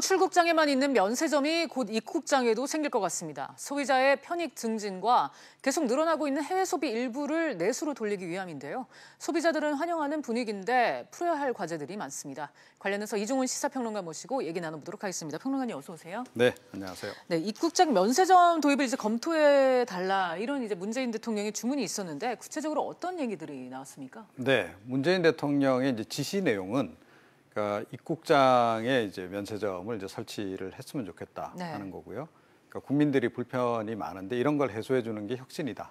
출국장에만 있는 면세점이 곧 입국장에도 생길 것 같습니다. 소비자의 편익 증진과 계속 늘어나고 있는 해외 소비 일부를 내수로 돌리기 위함인데요. 소비자들은 환영하는 분위기인데 풀어야 할 과제들이 많습니다. 관련해서 이종훈 시사평론가 모시고 얘기 나눠보도록 하겠습니다. 평론가님 어서 오세요. 네, 안녕하세요. 네, 입국장 면세점 도입을 이제 검토해 달라 이런 이제 문재인 대통령의 주문이 있었는데 구체적으로 어떤 얘기들이 나왔습니까? 네, 문재인 대통령의 이제 지시 내용은 그러니까 입국장에 이제 면세점을 이제 설치를 했으면 좋겠다 하는 거고요. 그러니까 국민들이 불편이 많은데 이런 걸 해소해 주는 게 혁신이다.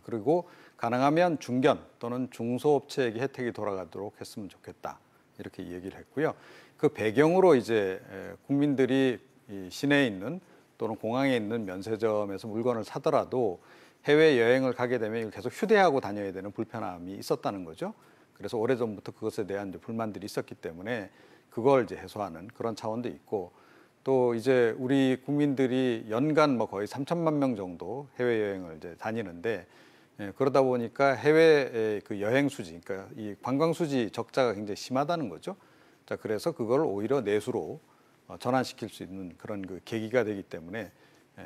그리고 가능하면 중견 또는 중소업체에게 혜택이 돌아가도록 했으면 좋겠다. 이렇게 얘기를 했고요. 그 배경으로 이제 국민들이 이 시내에 있는 또는 공항에 있는 면세점에서 물건을 사더라도 해외 여행을 가게 되면 이걸 계속 휴대하고 다녀야 되는 불편함이 있었다는 거죠. 그래서 오래전부터 그것에 대한 이제 불만들이 있었기 때문에 그걸 이제 해소하는 그런 차원도 있고, 또 이제 우리 국민들이 연간 뭐 거의 3천만 명 정도 해외 여행을 이제 다니는데, 그러다 보니까 해외 그 여행 수지, 그러니까 이 관광 수지 적자가 굉장히 심하다는 거죠. 자, 그래서 그걸 오히려 내수로 전환시킬 수 있는 그런 그 계기가 되기 때문에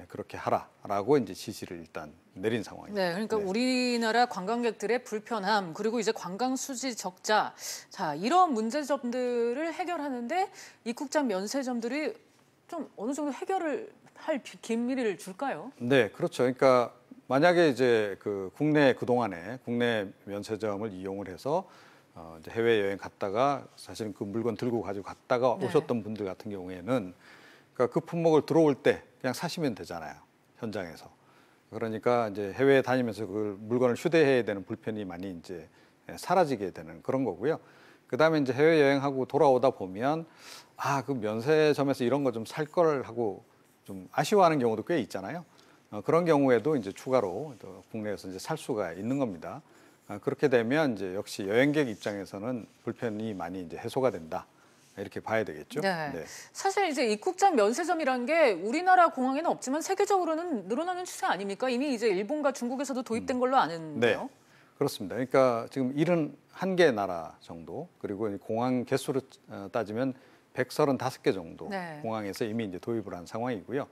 그렇게 하라라고 이제 지시를 일단 내린 상황입니다. 네, 그러니까 우리나라 관광객들의 불편함 그리고 이제 관광 수지 적자, 자 이런 문제점들을 해결하는데 입국장 면세점들이 좀 어느 정도 해결을 할 기미를 줄까요? 네, 그렇죠. 그러니까 만약에 이제 그 그동안에 국내 면세점을 이용을 해서 이제 해외 여행 갔다가 사실은 그 물건 들고 가지고 갔다가 오셨던 분들 같은 경우에는 그러니까 그 품목을 들어올 때 그냥 사시면 되잖아요, 현장에서. 그러니까 이제 해외에 다니면서 그 물건을 휴대해야 되는 불편이 많이 이제 사라지게 되는 그런 거고요. 그다음에 이제 해외 여행하고 돌아오다 보면 그 면세점에서 이런 거 좀 살 걸 하고 좀 아쉬워하는 경우도 꽤 있잖아요. 그런 경우에도 이제 추가로 또 국내에서 이제 살 수가 있는 겁니다. 그렇게 되면 이제 역시 여행객 입장에서는 불편이 많이 이제 해소가 된다. 이렇게 봐야 되겠죠. 네. 네. 사실 이제 입국장 면세점이란 게 우리나라 공항에는 없지만 세계적으로는 늘어나는 추세 아닙니까? 이미 이제 일본과 중국에서도 도입된 걸로 아는데요. 네, 그렇습니다. 그러니까 지금 71개 나라 정도, 그리고 공항 개수로 따지면 135개 정도 공항에서 이미 이제 도입을 한 상황이고요.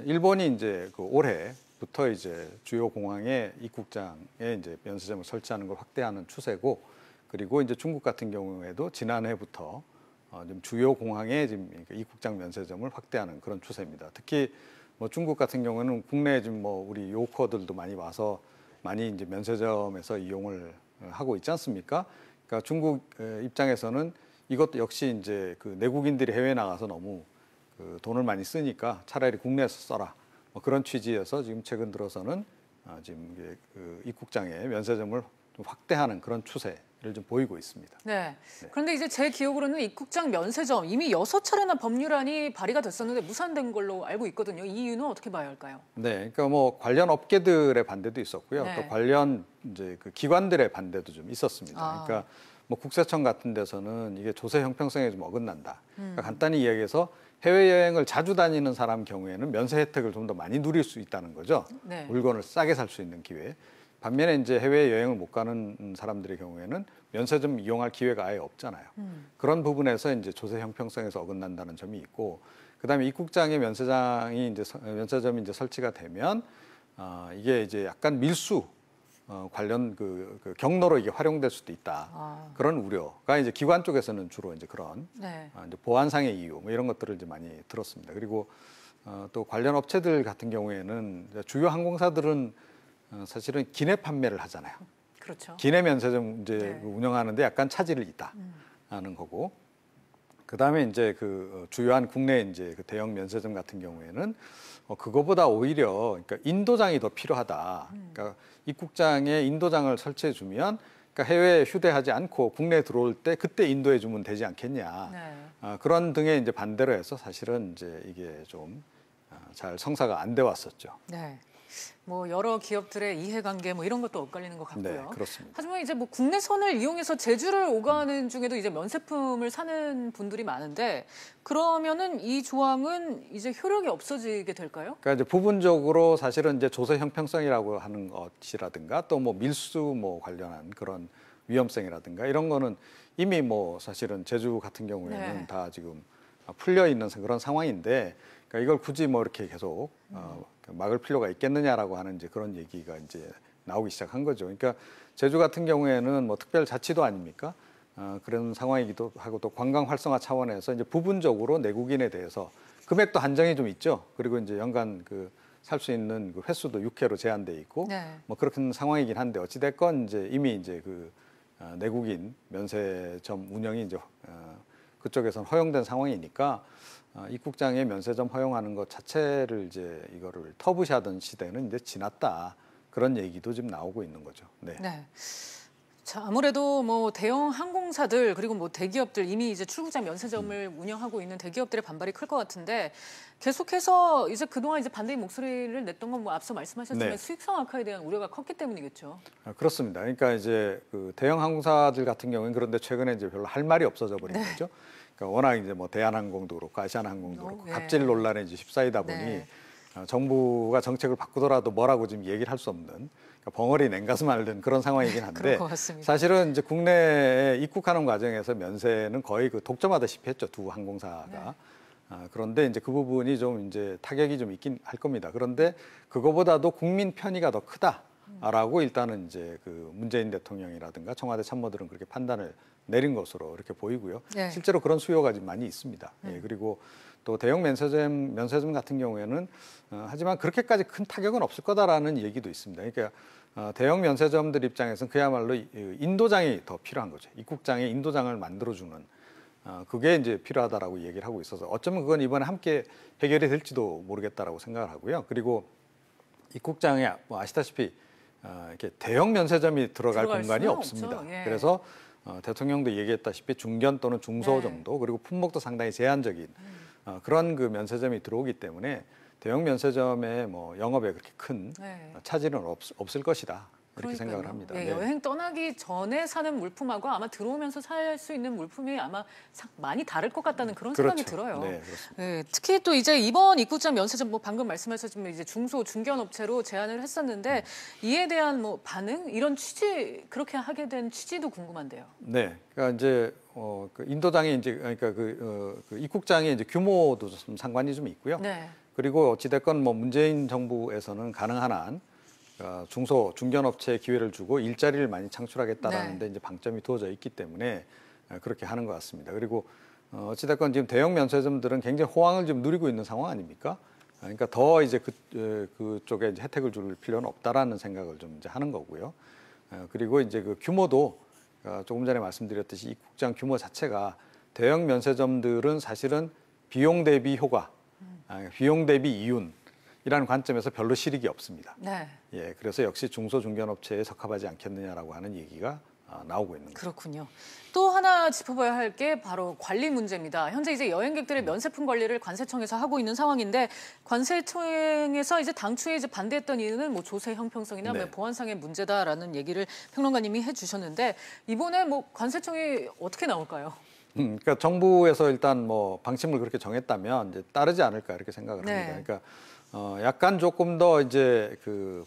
일본이 이제 그 올해부터 이제 주요 공항에 입국장에 이제 면세점을 설치하는 걸 확대하는 추세고, 그리고 이제 중국 같은 경우에도 지난해부터 좀 주요 공항에 지금 입국장 면세점을 확대하는 그런 추세입니다. 특히 뭐 중국 같은 경우는 국내에 지금 뭐 우리 요커들도 많이 와서 많이 이제 면세점에서 이용을 하고 있지 않습니까? 그러니까 중국 입장에서는 이것도 역시 이제 그 내국인들이 해외 나가서 너무 그 돈을 많이 쓰니까 차라리 국내에서 써라. 뭐 그런 취지에서 지금 최근 들어서는 지금 그 입국장에 면세점을 좀 확대하는 그런 추세를 좀 보이고 있습니다. 네. 그런데 이제 제 기억으로는 입국장 면세점 이미 6차례나 법률안이 발의가 됐었는데 무산된 걸로 알고 있거든요. 이 이유는 어떻게 봐야 할까요? 네, 그러니까 뭐 관련 업계들의 반대도 있었고요. 또 관련 이제 그 기관들의 반대도 좀 있었습니다. 그러니까 뭐 국세청 같은 데서는 이게 조세 형평성에 좀 어긋난다. 그러니까 간단히 이야기해서 해외여행을 자주 다니는 사람 경우에는 면세 혜택을 좀 더 많이 누릴 수 있다는 거죠. 물건을 싸게 살 수 있는 기회. 반면에 이제 해외여행을 못 가는 사람들의 경우에는 면세점 이용할 기회가 아예 없잖아요. 그런 부분에서 이제 조세 형평성에서 어긋난다는 점이 있고, 그다음에 입국장에 면세점이 이제 설치가 되면 이게 이제 약간 밀수 관련 그 경로로 이게 활용될 수도 있다. 그런 우려가 이제 기관 쪽에서는 주로 이제 그런 이제 보안상의 이유 뭐 이런 것들을 이제 많이 들었습니다. 그리고 또 관련 업체들 같은 경우에는 주요 항공사들은 사실은 기내 판매를 하잖아요. 그렇죠. 기내 면세점 이제 운영하는데 약간 차질이 있다는 거고, 그다음에 이제 그 주요한 국내 이제 그 대형 면세점 같은 경우에는 그거보다 오히려 그러니까 인도장이 더 필요하다. 그러니까 입국장에 인도장을 설치해 주면 그러니까 해외에 휴대하지 않고 국내에 들어올 때 그때 인도해 주면 되지 않겠냐. 그런 등의 이제 반대로 해서 사실은 이제 이게 좀 잘 성사가 안 돼 왔었죠. 네. 뭐 여러 기업들의 이해관계 뭐 이런 것도 엇갈리는 것 같고요. 네, 그렇습니다. 하지만 이제 뭐 국내선을 이용해서 제주를 오가는 중에도 이제 면세품을 사는 분들이 많은데 그러면은 이 조항은 이제 효력이 없어지게 될까요? 그러니까 이제 부분적으로 사실은 이제 조세 형평성이라고 하는 것이라든가 또 뭐 밀수 뭐 관련한 그런 위험성이라든가 이런 거는 이미 뭐 사실은 제주 같은 경우에는 다 지금 풀려 있는 그런 상황인데, 그러니까 이걸 굳이 뭐 이렇게 계속 막을 필요가 있겠느냐라고 하는 이제 그런 얘기가 이제 나오기 시작한 거죠. 그러니까 제주 같은 경우에는 뭐 특별자치도 아닙니까? 그런 상황이기도 하고 또 관광 활성화 차원에서 이제 부분적으로 내국인에 대해서 금액도 한정이 좀 있죠. 그리고 이제 연간 살 수 있는 그 횟수도 6회로 제한돼 있고 네. 뭐 그렇게 상황이긴 한데 어찌 됐건 이제 이미 이제 내국인 면세점 운영이 이제 그쪽에서는 허용된 상황이니까 입국장에 면세점 허용하는 것 자체를 이제 이거를 터부시하던 시대는 이제 지났다. 그런 얘기도 지금 나오고 있는 거죠. 네. 네. 자, 아무래도 뭐 대형 항공사들 그리고 뭐 대기업들 이미 이제 출국장 면세점을 운영하고 있는 대기업들의 반발이 클 것 같은데 계속해서 이제 그동안 이제 반대의 목소리를 냈던 건 뭐 앞서 말씀하셨지만 네. 수익성 악화에 대한 우려가 컸기 때문이겠죠. 그렇습니다. 그러니까 이제 대형 항공사들 같은 경우는 그런데 최근에 이제 별로 할 말이 없어져 버린 거죠. 그러니까 워낙 이제 뭐 대한항공도 그렇고 아시아나항공도 그렇고 네. 갑질 논란에 이제 휩싸이다 보니 네. 정부가 정책을 바꾸더라도 뭐라고 지금 얘기를 할 수 없는 그러니까 벙어리 냉가슴 앓는 그런 상황이긴 한데 그럴 것 같습니다. 사실은 사실은 이제 국내에 입국하는 과정에서 면세는 거의 독점하다시피 했죠. 두 항공사가. 네. 그런데 이제 그 부분이 좀 이제 타격이 좀 있긴 할 겁니다. 그런데 그거보다도 국민 편의가 더 크다라고 일단은 이제 문재인 대통령이라든가 청와대 참모들은 그렇게 판단을 내린 것으로 이렇게 보이고요. 네. 실제로 그런 수요가 좀 많이 있습니다. 예, 그리고 또 대형 면세점 같은 경우에는 하지만 그렇게까지 큰 타격은 없을 거다라는 얘기도 있습니다. 그러니까 대형 면세점들 입장에서는 그야말로 인도장이 더 필요한 거죠. 입국장에 인도장을 만들어주는 그게 이제 필요하다라고 얘기를 하고 있어서 어쩌면 그건 이번에 함께 해결이 될지도 모르겠다라고 생각을 하고요. 그리고 입국장에 뭐 아시다시피 이렇게 대형 면세점이 들어갈 공간이 수는 없습니다. 없죠. 예. 그래서 대통령도 얘기했다시피 중견 또는 중소 네. 정도 그리고 품목도 상당히 제한적인 그런 면세점이 들어오기 때문에 대형 면세점의 뭐 영업에 그렇게 큰 네. 차질은 없을 것이다. 이렇게 그러니까요. 생각을 합니다. 예, 네. 여행 떠나기 전에 사는 물품하고 아마 들어오면서 살 수 있는 물품이 아마 많이 다를 것 같다는 그런 생각이 그렇죠. 들어요. 네, 그렇습니다. 예, 특히 또 이제 이번 입국장 면세점 뭐 방금 말씀하셨지만 이제 중소 중견 업체로 제안을 했었는데 이에 대한 뭐 반응 이런 취지 그렇게 하게 된 취지도 궁금한데요. 네, 그러니까 이제 인도장이 이제 그러니까 입국장의 이제 규모도 좀 상관이 좀 있고요. 네. 그리고 어찌됐건 뭐 문재인 정부에서는 가능한 한 중소 중견업체에 기회를 주고 일자리를 많이 창출하겠다라는 네. 데 이제 방점이 두어져 있기 때문에 그렇게 하는 것 같습니다. 그리고 어찌됐건 지금 대형 면세점들은 굉장히 호황을 좀 누리고 있는 상황 아닙니까? 그러니까 더 이제 그쪽에 이제 혜택을 줄 필요는 없다라는 생각을 좀 이제 하는 거고요. 그리고 이제 규모도 조금 전에 말씀드렸듯이 입국장 규모 자체가 대형 면세점들은 사실은 비용 대비 효과, 비용 대비 이윤이라는 관점에서 별로 실익이 없습니다. 네. 예, 그래서 역시 중소 중견업체에 적합하지 않겠느냐라고 하는 얘기가 나오고 있는 거죠. 그렇군요. 또 하나 짚어봐야 할 게 바로 관리 문제입니다. 현재 이제 여행객들의 면세품 관리를 관세청에서 하고 있는 상황인데 관세청에서 이제 당초에 이제 반대했던 이유는 뭐 조세 형평성이나 네. 뭐 보안상의 문제다라는 얘기를 평론가님이 해주셨는데 이번에 뭐 관세청이 어떻게 나올까요? 그러니까 정부에서 일단 뭐 방침을 그렇게 정했다면 이제 따르지 않을까 이렇게 생각을 네. 합니다. 그러니까 약간 조금 더 이제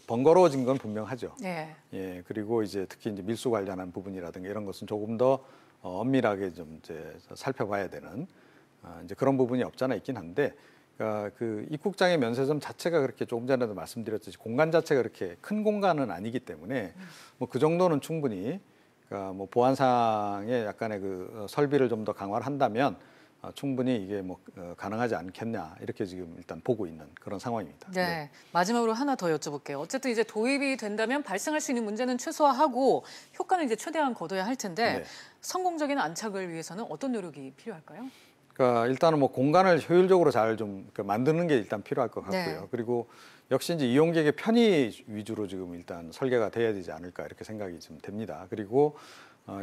번거로워진 건 분명하죠. 예. 예, 그리고 이제 특히 이제 밀수 관련한 부분이라든가 이런 것은 조금 더 엄밀하게 좀 이제 살펴봐야 되는 이제 그런 부분이 없잖아 있긴 한데, 그러니까 입국장의 면세점 자체가 그렇게 조금 전에도 말씀드렸듯이 공간 자체가 그렇게 큰 공간은 아니기 때문에 뭐 그 정도는 충분히 그러니까 뭐 보안상의 약간의 설비를 좀 더 강화를 한다면 충분히 이게 뭐 가능하지 않겠냐 이렇게 지금 일단 보고 있는 그런 상황입니다. 네. 네. 마지막으로 하나 더 여쭤볼게요. 어쨌든 이제 도입이 된다면 발생할 수 있는 문제는 최소화하고 효과는 이제 최대한 거둬야 할 텐데 네. 성공적인 안착을 위해서는 어떤 노력이 필요할까요? 그러니까 일단은 뭐 공간을 효율적으로 잘 좀 만드는 게 일단 필요할 것 같고요. 네. 그리고 역시 이제 이용객의 편의 위주로 지금 일단 설계가 돼야 되지 않을까 이렇게 생각이 좀 됩니다. 그리고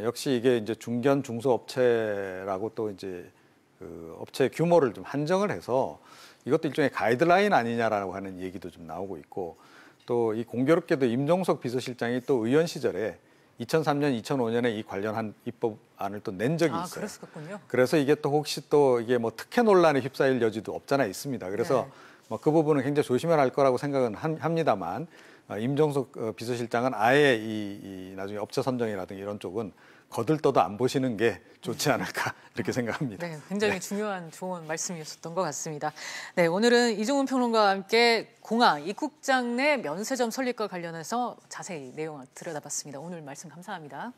역시 이게 이제 중견 중소 업체라고 또 이제 업체 규모를 좀 한정을 해서 이것도 일종의 가이드라인 아니냐라고 하는 얘기도 좀 나오고 있고, 또 이 공교롭게도 임종석 비서실장이 또 의원 시절에 2003년, 2005년에 이 관련한 입법안을 또 낸 적이 있어요. 그랬었군요. 그래서 이게 또 혹시 또 이게 뭐 특혜 논란에 휩싸일 여지도 없잖아 있습니다. 그래서 네. 뭐 그 부분은 굉장히 조심해야 할 거라고 생각은 합니다만 임종석 비서실장은 아예 이 나중에 업체 선정이라든가 이런 쪽은 거들떠도 안 보시는 게 좋지 않을까 이렇게 생각합니다. 네, 굉장히 중요한 좋은 말씀이었던 것 같습니다. 네, 오늘은 이종훈 평론가와 함께 공항 입국장 내 면세점 설립과 관련해서 자세히 내용 들여다봤습니다. 오늘 말씀 감사합니다.